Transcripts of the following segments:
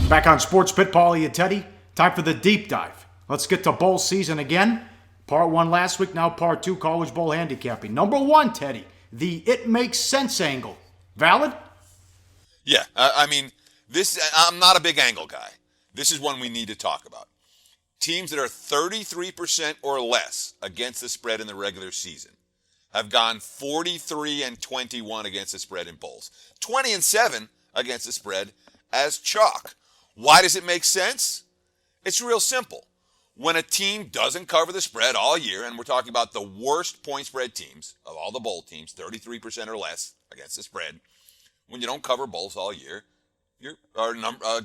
Back on Sports Pit, Pauly and Teddy. Time for the deep dive. Let's get to bowl season again. Part 1 last week, now part 2, college bowl handicapping. Number 1, Teddy, the it makes sense angle. Valid? Yeah, I'm not a big angle guy. This is one we need to talk about. Teams that are 33% or less against the spread in the regular season have gone 43-21 against the spread in bowls. 20-7 against the spread as chalk. Why does it make sense? It's real simple. When a team doesn't cover the spread all year, and we're talking about the worst point spread teams of all the bowl teams, 33% or less against the spread, when you don't cover bowls all year,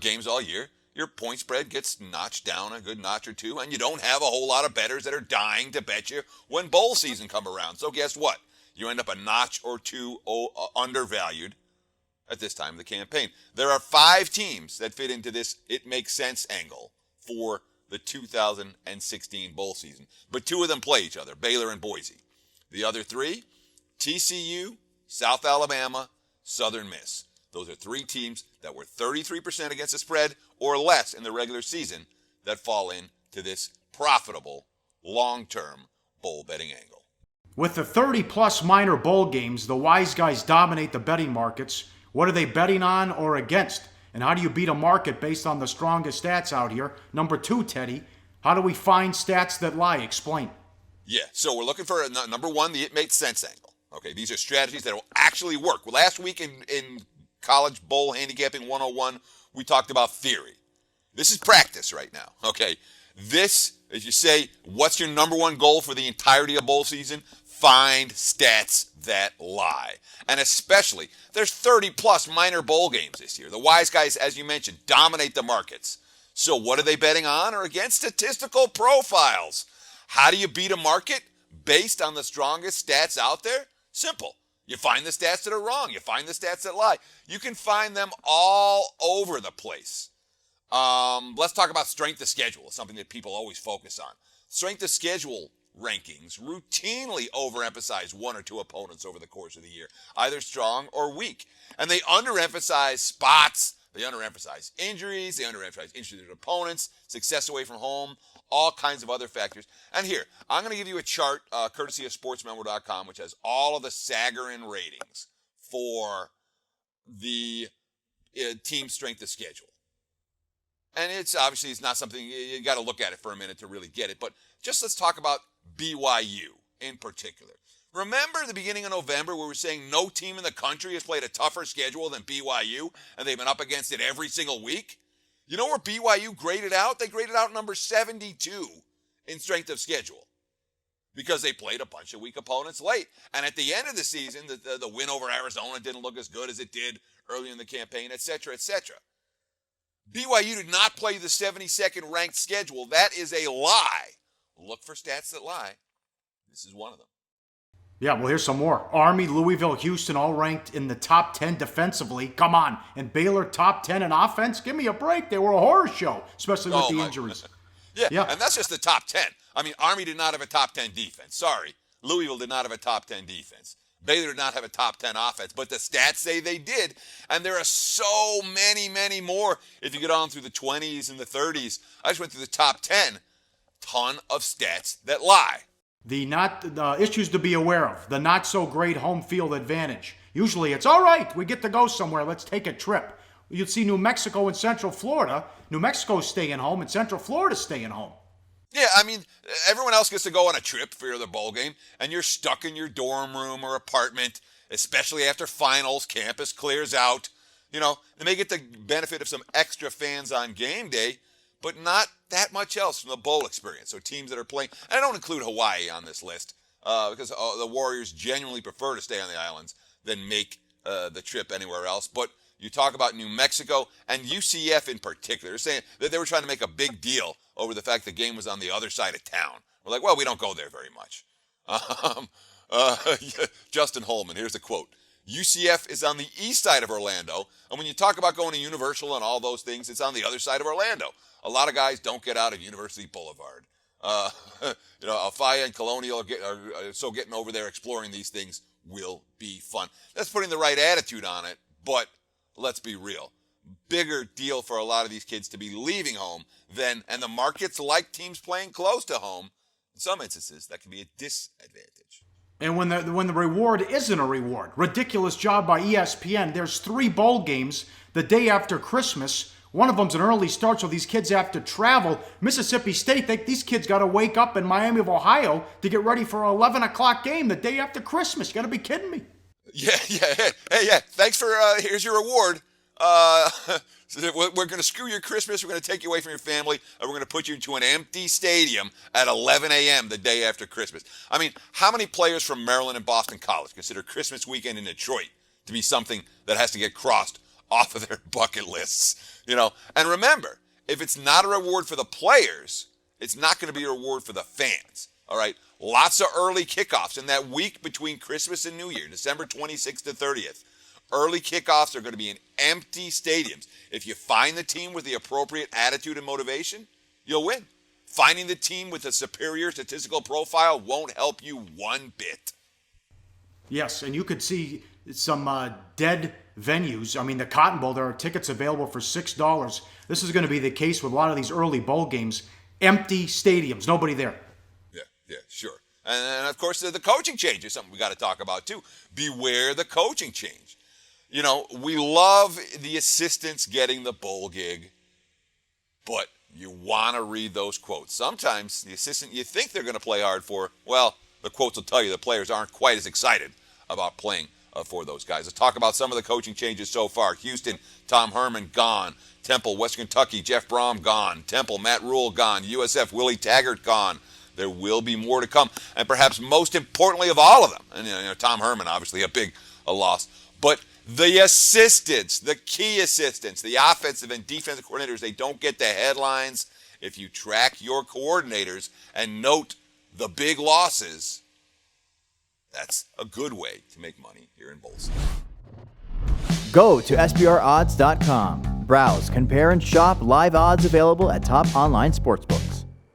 games all year, your point spread gets notched down a good notch or two, and you don't have a whole lot of bettors that are dying to bet you when bowl season come around. So guess what? You end up a notch or two undervalued at this time of the campaign. There are 5 teams that fit into this it makes sense angle for the 2016 bowl season. But 2 of them play each other, Baylor and Boise. The other 3, TCU, South Alabama, Southern Miss. Those are 3 teams that were 33% against the spread or less in the regular season that fall into this profitable, long-term bowl betting angle. With the 30-plus minor bowl games, the wise guys dominate the betting markets. What are they betting on or against? And how do you beat a market based on the strongest stats out here? Number 2, Teddy, how do we find stats that lie? Explain. Yeah, so we're looking for, number 1, the it makes sense angle. Okay, these are strategies that will actually work. Last week in College Bowl Handicapping 101, we talked about theory. This is practice right now, okay? This, as you say, what's your number 1 goal for the entirety of bowl season? Find stats that lie. And especially, there's 30-plus minor bowl games this year. The wise guys, as you mentioned, dominate the markets. So what are they betting on or against? Statistical profiles. How do you beat a market based on the strongest stats out there? Simple. You find the stats that are wrong. You find the stats that lie. You can find them all over the place. Let's talk about strength of schedule, something that people always focus on. Strength of schedule rankings routinely overemphasize 1 or 2 opponents over the course of the year, either strong or weak. And they underemphasize spots, they underemphasize injuries, they underemphasize injured opponents, success away from home, all kinds of other factors. And here, I'm going to give you a chart courtesy of sportsmemo.com, which has all of the Sagarin ratings for the team strength of schedule. And it's not something, you got to look at it for a minute to really get it. But just let's talk about BYU in particular. Remember the beginning of November where we were saying no team in the country has played a tougher schedule than BYU, and they've been up against it every single week? You know where BYU graded out? They graded out number 72 in strength of schedule because they played a bunch of weak opponents late. And at the end of the season, the win over Arizona didn't look as good as it did early in the campaign, et cetera, et cetera. BYU did not play the 72nd ranked schedule. That is a lie. Look for stats that lie. This is one of them. Yeah, well, here's some more. Army, Louisville, Houston, all ranked in the top 10 defensively. Come on. And Baylor, top 10 in offense? Give me a break. They were a horror show, especially with the injuries. Yeah, and that's just the top 10. I mean, Army did not have a top 10 defense. Sorry. Louisville did not have a top 10 defense. Baylor did not have a top 10 offense, but the stats say they did. And there are so many, many more. If you get on through the 20s and the 30s, I just went through the top 10. Ton of stats that lie. The issues to be aware of. The not so great home field advantage. Usually it's all right. We get to go somewhere. Let's take a trip. You'd see New Mexico and Central Florida. New Mexico's staying home and Central Florida's staying home. Yeah, I mean, everyone else gets to go on a trip for their bowl game, and you're stuck in your dorm room or apartment, especially after finals, campus clears out. You know, they may get the benefit of some extra fans on game day, but not that much else from the bowl experience. So teams that are playing, and I don't include Hawaii on this list, because the Warriors genuinely prefer to stay on the islands than make the trip anywhere else. But you talk about New Mexico and UCF in particular. They're saying that they were trying to make a big deal over the fact the game was on the other side of town. We're like, well, we don't go there very much. Justin Holman, here's the quote. UCF is on the east side of Orlando, and when you talk about going to Universal and all those things, it's on the other side of Orlando. A lot of guys don't get out of University Boulevard. Alfaya and Colonial are so getting over there exploring these things will be fun. That's putting the right attitude on it, but let's be real. bigger deal for a lot of these kids to be leaving home and the markets like teams playing close to home. In some instances, that can be a disadvantage. And when the reward isn't a reward, ridiculous job by ESPN. There's 3 bowl games the day after Christmas. One of them's an early start, so these kids have to travel. Mississippi State, these kids got to wake up in Miami of Ohio to get ready for an 11 o'clock game the day after Christmas. You got to be kidding me. Yeah. Thanks for, here's your reward. We're going to screw your Christmas. We're going to take you away from your family, and we're going to put you into an empty stadium at 11 a.m. the day after Christmas. I mean, how many players from Maryland and Boston College consider Christmas weekend in Detroit to be something that has to get crossed off of their bucket lists? And remember, if it's not a reward for the players, it's not going to be a reward for the fans. All right? Lots of early kickoffs in that week between Christmas and New Year, December 26th to 30th. Early kickoffs are going to be in empty stadiums. If you find the team with the appropriate attitude and motivation, you'll win. Finding the team with a superior statistical profile won't help you one bit. Yes, and you could see some dead venues. I mean, the Cotton Bowl, there are tickets available for $6. This is going to be the case with a lot of these early bowl games. Empty stadiums, nobody there. Yeah, sure. And of course, the coaching change is something we got to talk about too. Beware the coaching change. We love the assistants getting the bowl gig, but you want to read those quotes. Sometimes the assistant you think they're going to play hard for, well, the quotes will tell you the players aren't quite as excited about playing for those guys. Let's talk about some of the coaching changes so far. Houston, Tom Herman, gone. Temple, Western Kentucky, Jeff Brom, gone. Temple, Matt Rule, gone. USF, Willie Taggart, gone. There will be more to come. And perhaps most importantly of all of them, and Tom Herman, obviously a loss, but the assistants, the key assistants, the offensive and defensive coordinators, they don't get the headlines. If you track your coordinators and note the big losses, that's a good way to make money here in bowl season. Go to SBRodds.com. Browse, compare, and shop live odds available at top online sportsbooks.